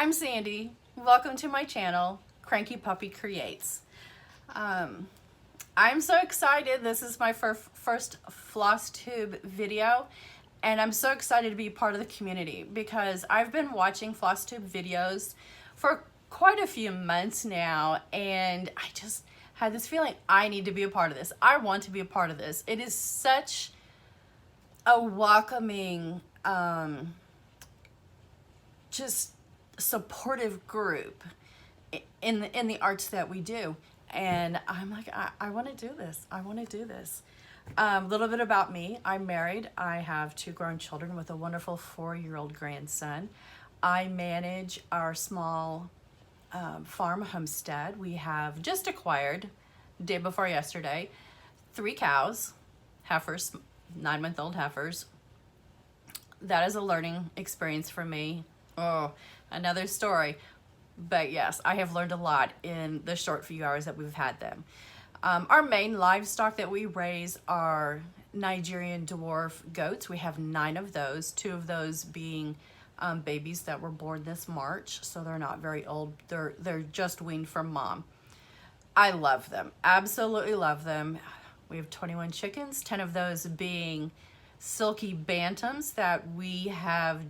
I'm Sandy. Welcome to my channel, Cranky Puppy Creates. I'm so excited. This is my first Flosstube video, and I'm so excited to be part of the community because I've been watching Flosstube videos for quite a few months now, and I just had this feeling I need to be a part of this. I want to be a part of this. It is such a welcoming, just supportive group in the arts that we do, and I'm like, I want to do this. I want to do this. A little bit about me. I'm married. I have 2 grown children with a wonderful 4-year-old grandson. I manage our small farm homestead. We have just acquired, day before yesterday, 3 cows, heifers, 9-month-old heifers. That is a learning experience for me. Oh, another story. But yes, I have learned a lot in the short few hours that we've had them. Our main livestock that we raise are Nigerian dwarf goats. We have 9 of those, 2 of those being babies that were born this March, so they're not very old. They're just weaned from mom. I love them, absolutely love them. We have 21 chickens, 10 of those being silky bantams that we have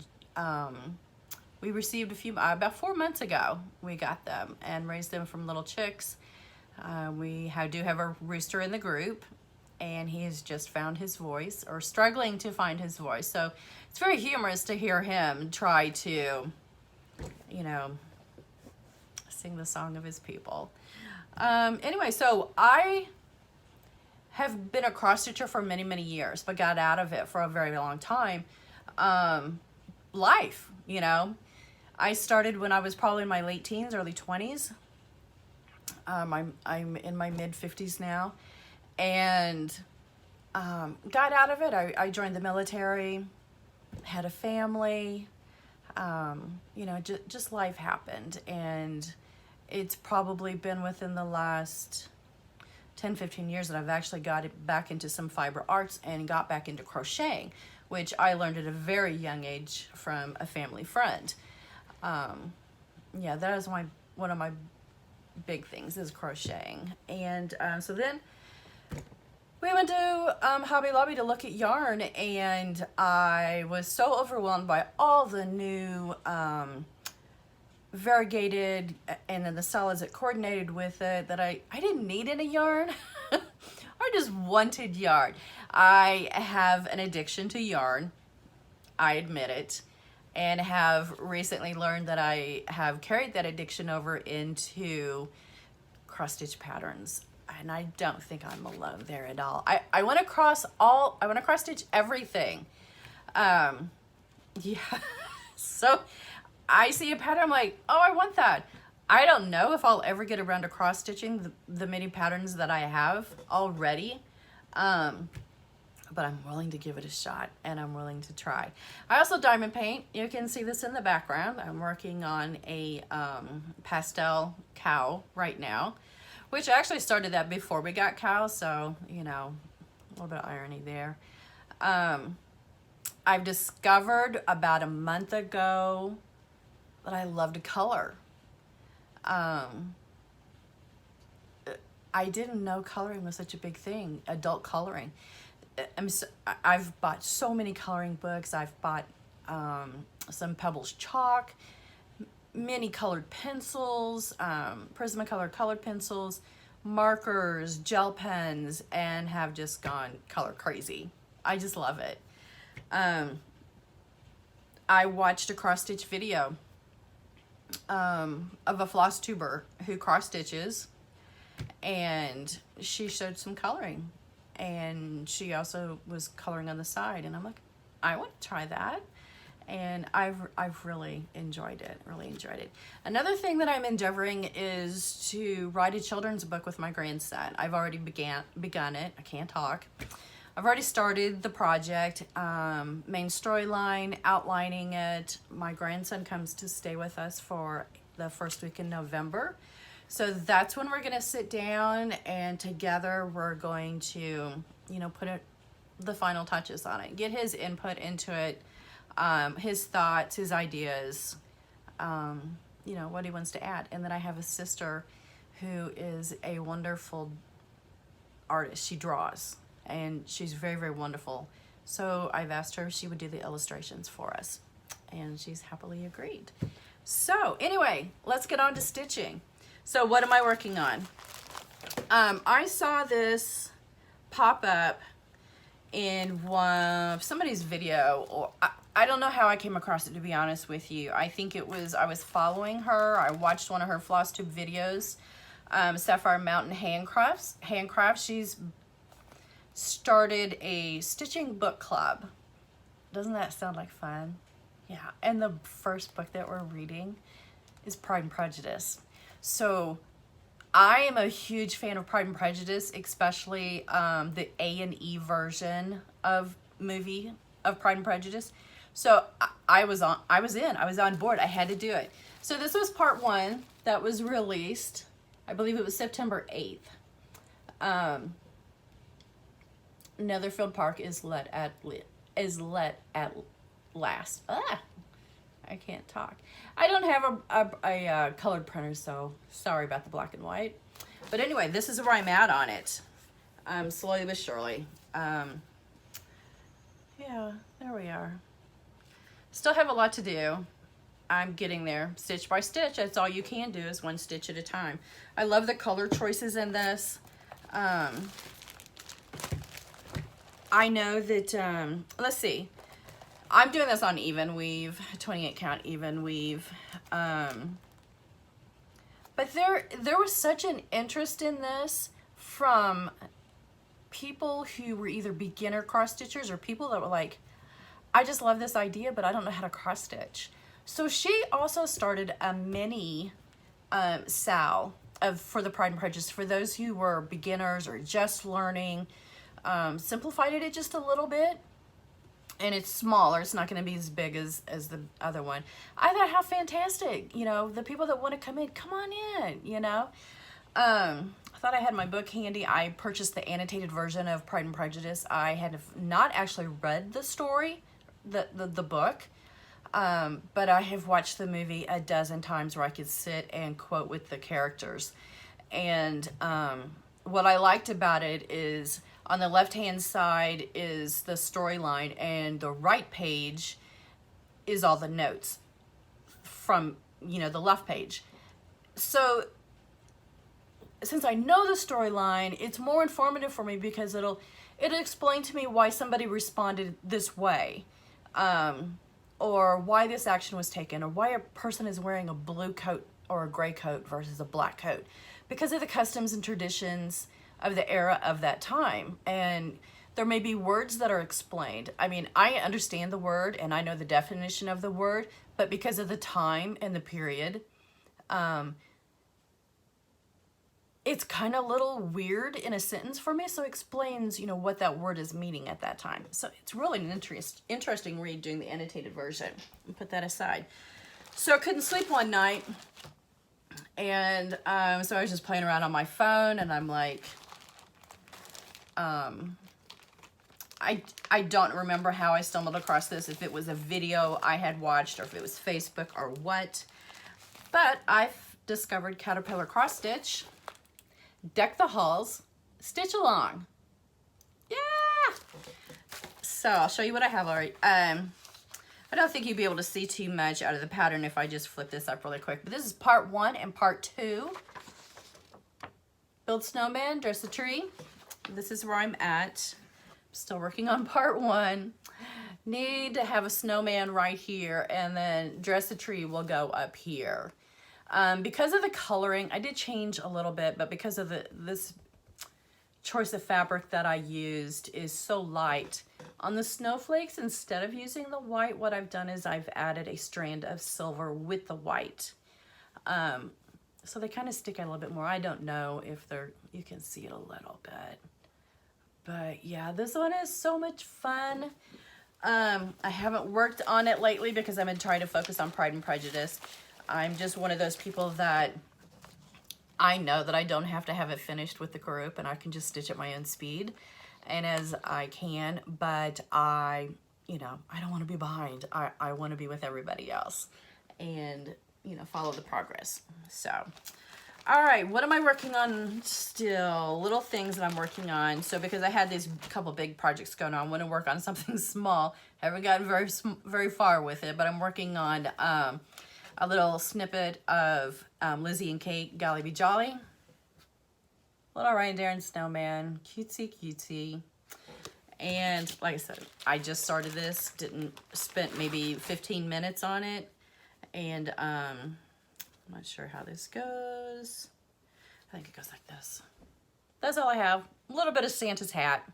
we received about 4 months ago. We got them and raised them from little chicks. We do have a rooster in the group, and he has just found his voice, or struggling to find his voice. So it's very humorous to hear him try to, sing the song of his people. Anyway, so I have been a cross stitcher for many, many years, but got out of it for a very long time. Life, I started when I was probably in my late teens, early 20s. I'm in my mid 50s now, and got out of it. I joined the military, had a family, just life happened, and it's probably been within the last 10-15 years that I've actually got back into some fiber arts and got back into crocheting, which I learned at a very young age from a family friend. That is one of my big things, is crocheting. And so then we went to Hobby Lobby to look at yarn, and I was so overwhelmed by all the new variegated and then the solids that coordinated with it that I didn't need any yarn. I just wanted yarn. I have an addiction to yarn, I admit it, and have recently learned that I have carried that addiction over into cross stitch patterns, and I don't think I'm alone there at all. I want to cross stitch everything. So I see a pattern, I'm like, oh, I want that. I don't know if I'll ever get around to cross stitching the many patterns that I have already. But I'm willing to give it a shot, and I'm willing to try. I also diamond paint. You can see this in the background. I'm working on a pastel cow right now, which I actually started that before we got cows, so, a little bit of irony there. I've discovered about a month ago that I love to color. I didn't know coloring was such a big thing, adult coloring. I've bought so many coloring books. I've bought some Pebbles chalk, many colored pencils, Prismacolor colored pencils, markers, gel pens, and have just gone color crazy. I just love it. I watched a cross stitch video of a Flosstuber who cross stitches, and she showed some coloring, and she also was coloring on the side, and I'm like, I want to try that. And I've really enjoyed it, Another thing that I'm endeavoring is to write a children's book with my grandson. I've already begun it. I can't talk. I've already started the project, main storyline, outlining it. My grandson comes to stay with us for the first week in November. So that's when we're gonna sit down, and together we're going to, put the final touches on it, get his input into it, his thoughts, his ideas, you know, what he wants to add. And then I have a sister who is a wonderful artist. She draws, and she's very, very wonderful. So I've asked her if she would do the illustrations for us, and she's happily agreed. So anyway, let's get on to stitching. So what am I working on? I saw this pop up in somebody's video, or I don't know how I came across it, to be honest with you. I think it was, I was following her. I watched one of her Flosstube videos, Sapphire Mountain Handcrafts. She's started a stitching book club. Doesn't that sound like fun? Yeah, and the first book that we're reading is Pride and Prejudice. So I am a huge fan of Pride and Prejudice, especially the A&E version of movie of Pride and Prejudice. So I was on board. I had to do it. So this was part 1 that was released. I believe it was September 8th. Netherfield Park is let at last. I can't talk. I don't have a colored printer, so sorry about the black and white. But anyway, this is where I'm at on it. Slowly but surely. Yeah, there we are. Still have a lot to do. I'm getting there, stitch by stitch. That's all you can do, is one stitch at a time. I love the color choices in this. I know that, let's see. I'm doing this on even weave, 28 count even weave. But there was such an interest in this from people who were either beginner cross stitchers or people that were like, I just love this idea, but I don't know how to cross stitch. So she also started a mini SAL for the Pride and Prejudice for those who were beginners or just learning. Simplified it just a little bit, and it's smaller. It's not going to be as big as the other one. I thought, how fantastic, you know, the people that want to come on in, you know. I thought I had my book handy. I purchased the annotated version of Pride and Prejudice. I had not actually read the story, the book, but I have watched the movie a dozen times where I could sit and quote with the characters. And what I liked about it is on the left-hand side is the storyline, and the right page is all the notes from, you know, the left page. So since I know the storyline, it's more informative for me because it'll explain to me why somebody responded this way, or why this action was taken, or why a person is wearing a blue coat or a gray coat versus a black coat, because of the customs and traditions of the era of that time. And there may be words that are explained. I mean, I understand the word and I know the definition of the word, but because of the time and the period, it's kind of a little weird in a sentence for me. So it explains, you know, what that word is meaning at that time. So it's really an interesting read doing the annotated version. I'll put that aside. So I couldn't sleep one night. And so I was just playing around on my phone, and I'm like, I don't remember how I stumbled across this, if it was a video I had watched or if it was Facebook or what, but I've discovered Caterpillar Cross Stitch, Deck the Halls, Stitch Along. Yeah! So I'll show you what I have already. I don't think you'd be able to see too much out of the pattern if I just flip this up really quick, but this is part 1 and part 2. Build snowman, dress the tree. This is where I'm at. Still working on part 1. Need to have a snowman right here, and then dress the tree will go up here. Because of the coloring, I did change a little bit, but because of this choice of fabric that I used is so light, on the snowflakes, instead of using the white, what I've done is I've added a strand of silver with the white. So they kind of stick out a little bit more. I don't know if you can see it a little bit. But yeah, this one is so much fun. I haven't worked on it lately because I've been trying to focus on Pride and Prejudice. I'm just one of those people that I know that I don't have to have it finished with the group, and I can just stitch at my own speed and as I can, but I don't want to be behind. I want to be with everybody else. And you know, follow the progress. So, all right, what am I working on still? Little things that I'm working on. So because I had these couple big projects going on, I want to work on something small. Haven't gotten very far with it, but I'm working on a little snippet of Lizzie and Kate Golly Be Jolly. Little reindeer and snowman, cutesy cutesy. And like I said, I just started this, spent maybe 15 minutes on it. And I'm not sure how this goes. I think it goes like this. That's all I have. A little bit of Santa's hat.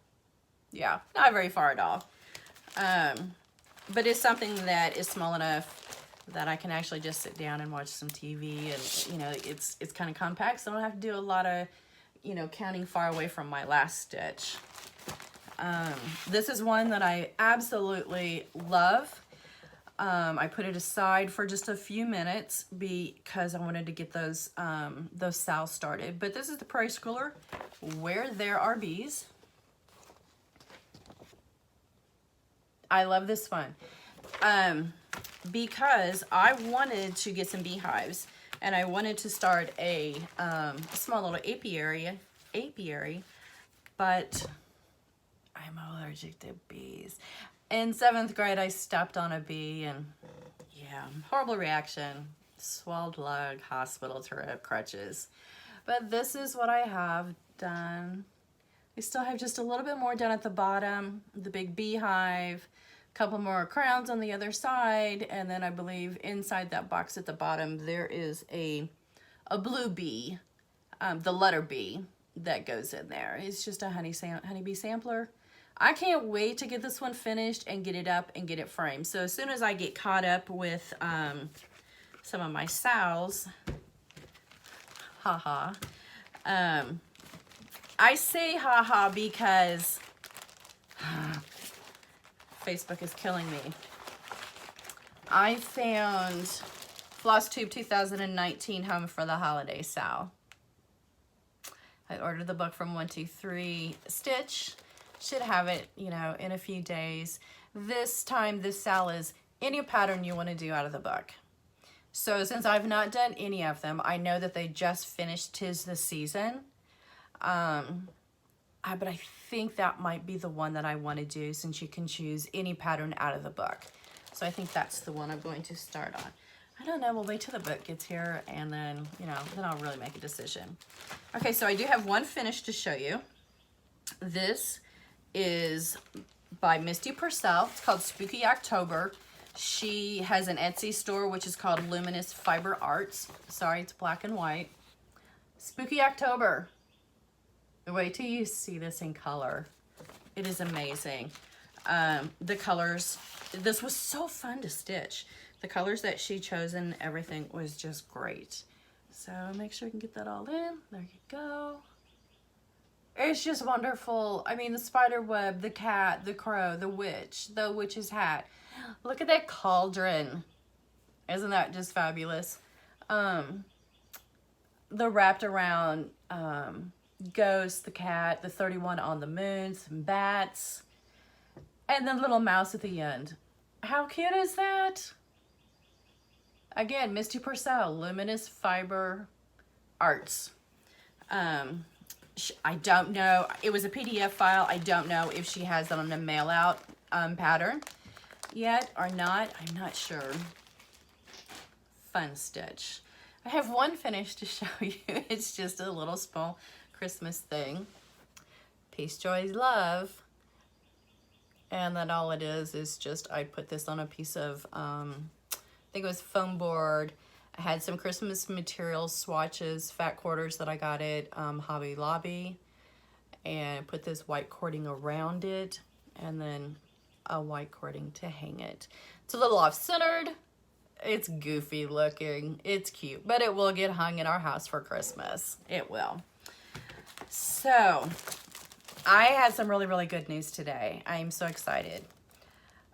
Yeah, not very far at all. But it's something that is small enough that I can actually just sit down and watch some TV. And, you know, it's kind of compact, so I don't have to do a lot of, you know, counting far away from my last stitch. This is one that I absolutely love. I put it aside for just a few minutes because I wanted to get those SAL started. But this is the Prairie Schooler, Where There Are Bees. I love this one because I wanted to get some beehives, and I wanted to start a small little apiary, but I'm allergic to bees. In 7th grade, I stepped on a bee, and yeah, horrible reaction. Swelled lung, hospital trip, crutches. But this is what I have done. I still have just a little bit more done at the bottom, the big beehive, a couple more crowns on the other side, and then I believe inside that box at the bottom, there is a blue bee, the letter B that goes in there. It's just a honeybee sampler. I can't wait to get this one finished and get it up and get it framed. So as soon as I get caught up with some of my SALs, haha. I say haha because Facebook is killing me. I found Flosstube 2019 Home for the Holiday SAL. I ordered the book from 123 Stitch. Should have it, you know, in a few days. This time, this SAL is any pattern you want to do out of the book. So since I've not done any of them, I know that they just finished 'Tis the Season. But I think that might be the one that I want to do, since you can choose any pattern out of the book. So I think that's the one I'm going to start on. I don't know, we'll wait till the book gets here, and then, you know, then I'll really make a decision. Okay, so I do have one finish to show you. This is by Misty Purcell. It's called Spooky October. She has an Etsy store, which is called Luminous Fiber Arts. Sorry, it's black and white. Spooky October. Wait till you see this in color. It is amazing. The colors, this was so fun to stitch. The colors that she chose and everything was just great. So make sure you can get that all in. There you go. It's just wonderful. I mean, the spider web, the cat, the crow, the witch's hat. Look at that cauldron. Isn't that just fabulous? The wrapped around ghost, the cat, the 31 on the moon, some bats, and then little mouse at the end. How cute is that? Again, Misty Purcell, Luminous Fiber Arts. I don't know. It was a PDF file. I don't know if she has that on a mail out pattern yet or not. I'm not sure. Fun stitch. I have one finish to show you. It's just a little small Christmas thing. Peace, joy, love. And then all it is just, I put this on a piece of, I think it was foam board. I had some Christmas material swatches, fat quarters that I got at Hobby Lobby, and put this white cording around it, and then a white cording to hang it. It's a little off-centered. It's goofy looking. It's cute, but it will get hung in our house for Christmas. It will. So, I had some really, really good news today. I am so excited.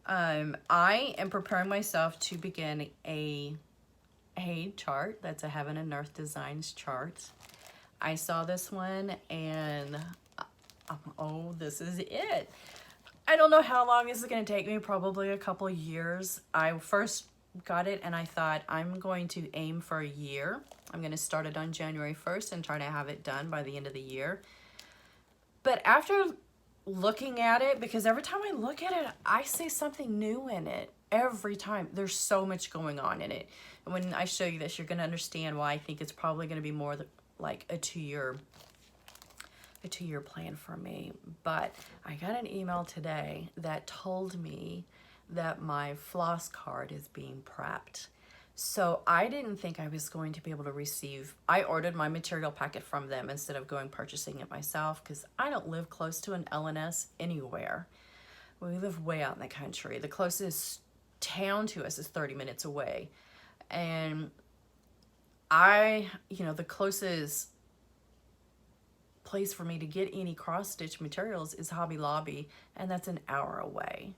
I am preparing myself to begin a chart. That's a Heaven and Earth Designs chart. I saw this one and oh, this is it. I don't know how long this is going to take me, probably a couple years. I first got it and I thought I'm going to aim for a year. I'm going to start it on January 1st and try to have it done by the end of the year. But after looking at it, because every time I look at it, I see something new in it. Every time. There's so much going on in it. And when I show you this, you're going to understand why I think it's probably going to be more like a two-year plan for me. But I got an email today that told me that my floss card is being prepped. So I didn't think I was going to be able to receive, I ordered my material packet from them instead of going purchasing it myself, because I don't live close to an LNS anywhere. We live way out in the country. The closest town to us is 30 minutes away. And the closest place for me to get any cross-stitch materials is Hobby Lobby, and that's an hour away.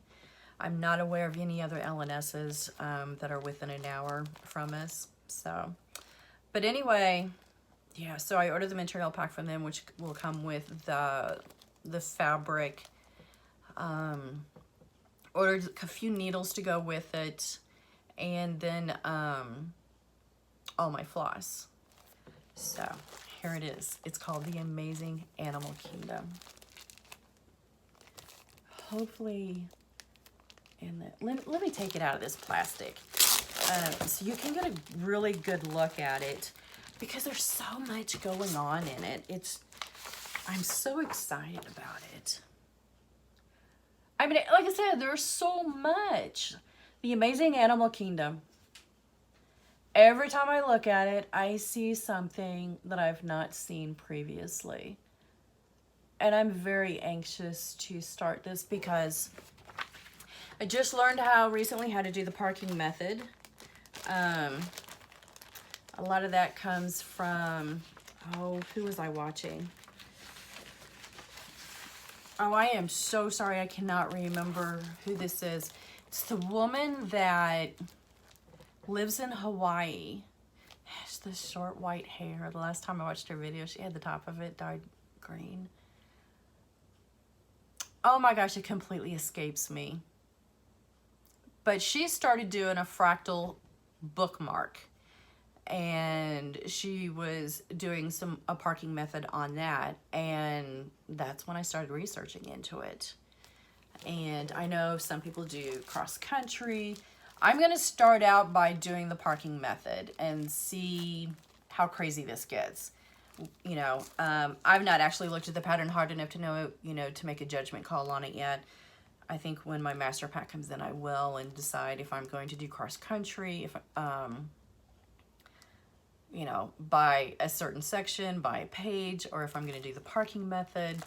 I'm not aware of any other LNSs that are within an hour from us. So, but anyway, yeah, so I ordered the material pack from them, which will come with the fabric. Ordered a few needles to go with it, and then all my floss. So here it is. It's called The Amazing Animal Kingdom. Hopefully, let me take it out of this plastic so you can get a really good look at it, because there's so much going on in it. I'm so excited about it. I mean, like I said, there's so much. The Amazing Animal Kingdom. Every time I look at it, I see something that I've not seen previously. And I'm very anxious to start this because I just learned recently how to do the parking method. A lot of that comes from, who was I watching? Oh, I am so sorry. I cannot remember who this is. It's the woman that lives in Hawaii. Has the short white hair. The last time I watched her video, she had the top of it dyed green. Oh my gosh, it completely escapes me. But she started doing a fractal bookmark, and she was doing a parking method on that, and that's when I started researching into it. And I know some people do cross country. I'm gonna start out by doing the parking method and see how crazy this gets. I've not actually looked at the pattern hard enough to know, to make a judgment call on it yet. I think when my master pack comes in, I will, and decide if I'm going to do cross country, if by a certain section, by a page, or if I'm going to do the parking method.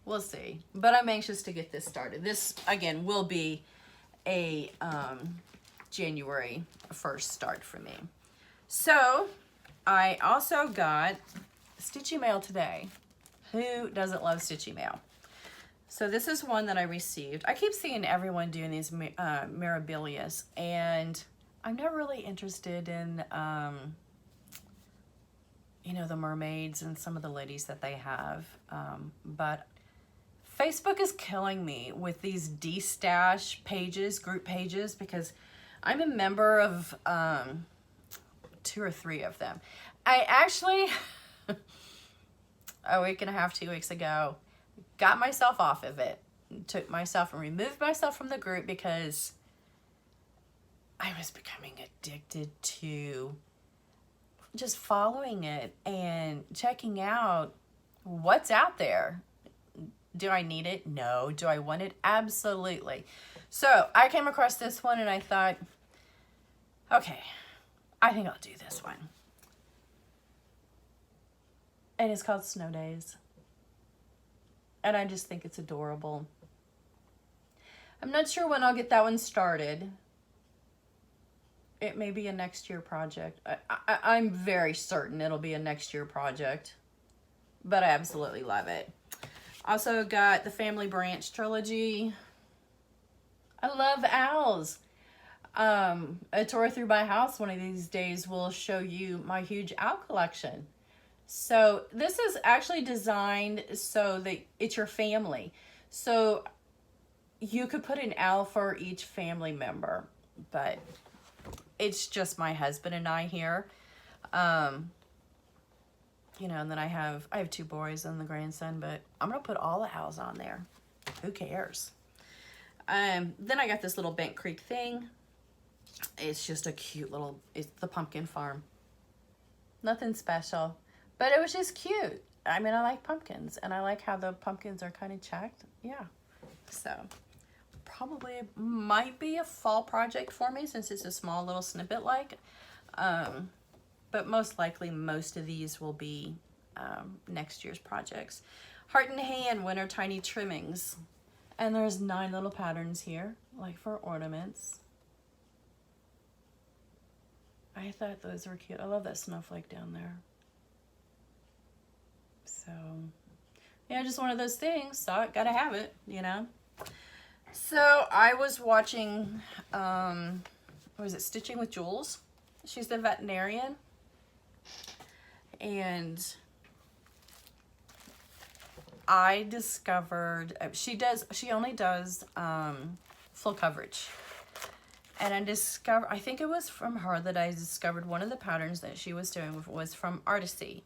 We'll see. But I'm anxious to get this started. This, again, will be a January 1st start for me. So, I also got Stitchy Mail today. Who doesn't love Stitchy Mail? So this is one that I received. I keep seeing everyone doing these Mirabilis, and I'm not really interested in, the mermaids and some of the ladies that they have. But Facebook is killing me with these D-stash pages, group pages, because I'm a member of 2 or 3 of them. I actually, a week and a half, 2 weeks ago, got myself off of it, removed myself from the group, because I was becoming addicted to just following it and checking out what's out there. Do I need it? No. Do I want it? Absolutely. So I came across this one and I thought, okay, I think I'll do this one. And it's called Snow Days. And I just think it's adorable. I'm not sure when I'll get that one started. It may be a next year project. I'm very certain it'll be a next year project. But I absolutely love it. Also got the Family Branch trilogy. I love owls. A tour through my house one of these days will show you my huge owl collection. So this is actually designed so that it's your family. So you could put an owl for each family member. But it's just my husband and I here. You know, and then I have 2 boys and the grandson, but I'm gonna put all the owls on there. Who cares? Then I got this little Bank Creek thing. It's just a cute little, it's the pumpkin farm. Nothing special, but it was just cute. I mean, I like pumpkins, and I like how the pumpkins are kind of checked. Yeah, so probably might be a fall project for me since it's a small little snippet like. But most likely most of these will be next year's projects. Heart in Hand Winter Tiny Trimmings. And there's 9 little patterns here, like for ornaments. I thought those were cute. I love that snowflake down there. So, yeah, just one of those things. Saw it, gotta have it, you know. So I was watching, what was it, Stitching with Jules. She's the veterinarian. And I discovered, she only does full coverage. And I think it was from her that I discovered one of the patterns that she was doing was from Artecy.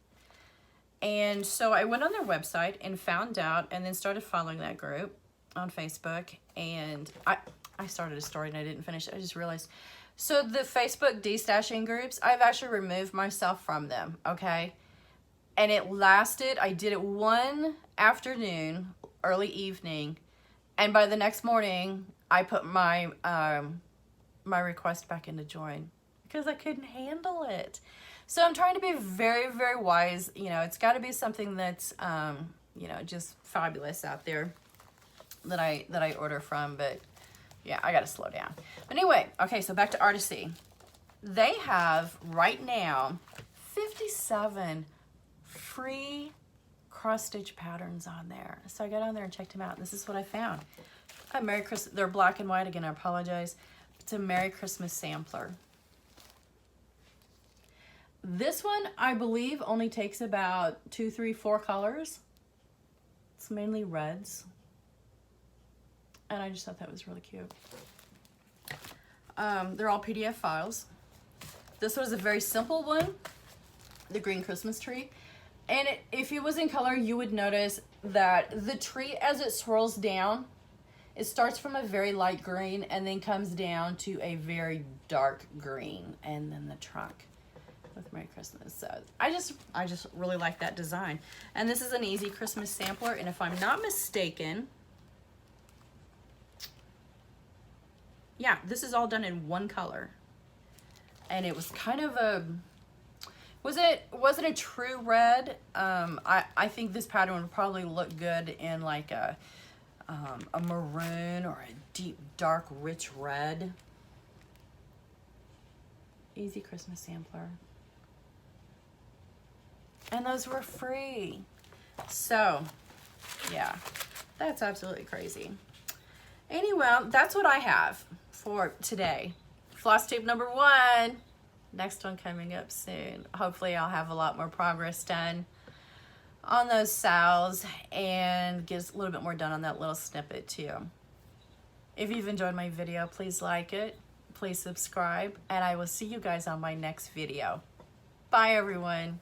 And so I went on their website and found out, and then started following that group on Facebook. And I started a story and I didn't finish it. I just realized. So the Facebook destashing groups, I've actually removed myself from them, okay? And it lasted, I did it one afternoon, early evening, and by the next morning, I put my my request back into join because I couldn't handle it. So I'm trying to be very, very wise. You know, it's got to be something that's, you know, just fabulous out there that I order from, but yeah, I got to slow down. But anyway, okay, so back to Artecy. They have right now 57 free cross stitch patterns on there. So I got on there and checked them out. And this is what I found. Merry Christmas. They're black and white again. I apologize. It's a Merry Christmas sampler. This one, I believe, only takes about 2, 3, 4 colors. It's mainly reds. And I just thought that was really cute. They're all PDF files. This was a very simple one, the green Christmas tree. And if it was in color, you would notice that the tree, as it swirls down, it starts from a very light green and then comes down to a very dark green. And then the trunk with Merry Christmas. So I just really like that design. And this is an easy Christmas sampler. And if I'm not mistaken, yeah, this is all done in one color. And it was kind of a, wasn't a true red. I think this pattern would probably look good in like a maroon or a deep, dark, rich red. Easy Christmas sampler. And those were free. So, yeah, that's absolutely crazy. Anyway, that's what I have for today. Flosstube number 1. Next one coming up soon. Hopefully I'll have a lot more progress done on those SALs and get a little bit more done on that little snippet too. If you've enjoyed my video, please like it, please subscribe, and I will see you guys on my next video. Bye everyone.